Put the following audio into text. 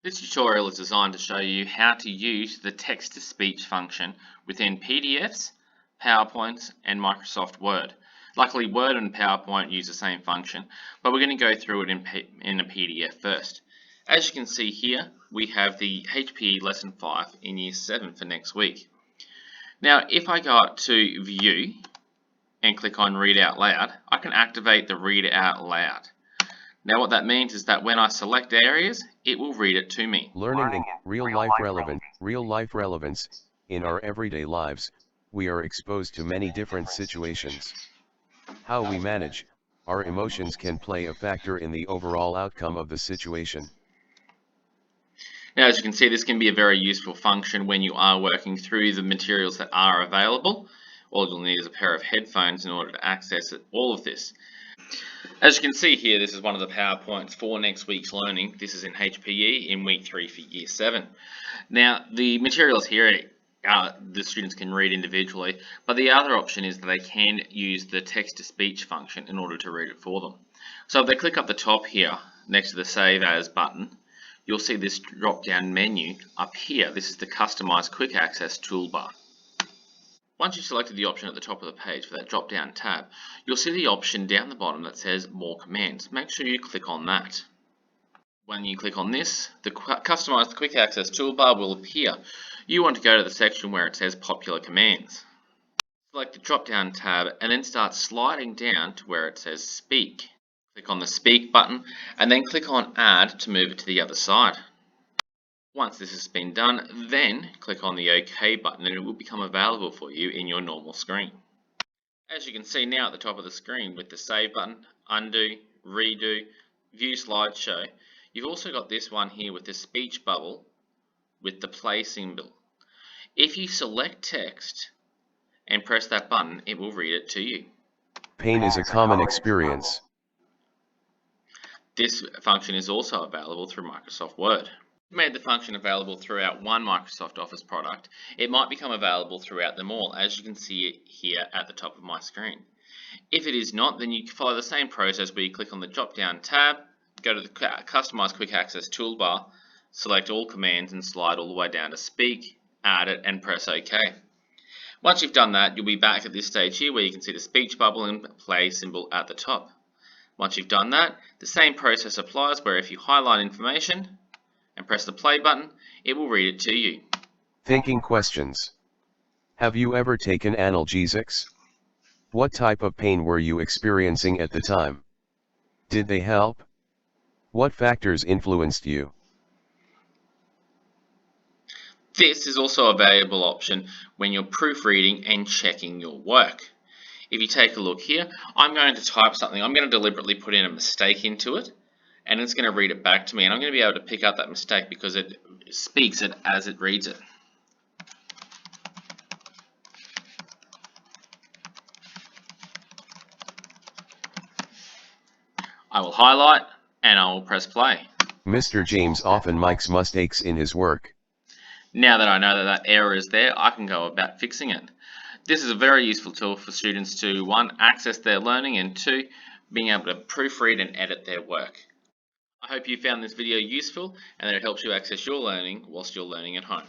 This tutorial is designed to show you how to use the text-to-speech function within PDFs, PowerPoints, and Microsoft Word. Luckily, Word and PowerPoint use the same function, but we're going to go through it in a PDF first. As you can see here, we have the HPE Lesson 5 in Year 7 for next week. Now, if I go up to View and click on Read Out Loud, I can activate the Read Out Loud. Now what that means is that when I select areas, it will read it to me. Learning in real-life relevance. In our everyday lives, we are exposed to many different situations. How we manage our emotions can play a factor in the overall outcome of the situation. Now, as you can see, this can be a very useful function when you are working through the materials that are available. All you'll need is a pair of headphones in order to access all of this. As you can see here, this is one of the PowerPoints for next week's learning. This is in HPE in week 3 for Year 7. Now, the materials here the students can read individually, but the other option is that they can use the text-to-speech function in order to read it for them. So if they click up the top here, next to the Save As button, you'll see this drop-down menu up here. This is the Customize Quick Access toolbar. Once you've selected the option at the top of the page for that drop-down tab, you'll see the option down the bottom that says More Commands. Make sure you click on that. When you click on this, the Customize Quick Access toolbar will appear. You want to go to the section where it says Popular Commands. Select the drop-down tab and then start sliding down to where it says Speak. Click on the Speak button and then click on Add to move it to the other side. Once this has been done, then click on the OK button and it will become available for you in your normal screen. As you can see now at the top of the screen with the Save button, Undo, Redo, View Slideshow, you've also got this one here with the speech bubble with the play symbol. If you select text and press that button, it will read it to you. Pain is a common experience. This function is also available through Microsoft Word. Made the function available throughout one Microsoft Office product, it might become available throughout them all, as you can see it here at the top of my screen. If it is not, then you can follow the same process where you click on the drop-down tab, go to the Customize Quick Access toolbar, select all commands and slide all the way down to Speak, add it and press OK. Once you've done that, you'll be back at this stage here where you can see the speech bubble and play symbol at the top. Once you've done that, the same process applies where if you highlight information and press the play button, it will read it to you. Thinking questions. Have you ever taken analgesics? What type of pain were you experiencing at the time? Did they help? What factors influenced you? This is also a valuable option when you're proofreading and checking your work. If you take a look here, I'm going to type something. I'm going to deliberately put in a mistake into it, and it's going to read it back to me, and I'm going to be able to pick up that mistake because it speaks it as it reads it. I will highlight and I will press play. Mr. James often makes mistakes in his work. Now that I know that that error is there, I can go about fixing it. This is a very useful tool for students to, 1, access their learning, and 2, being able to proofread and edit their work. I hope you found this video useful and that it helps you access your learning whilst you're learning at home.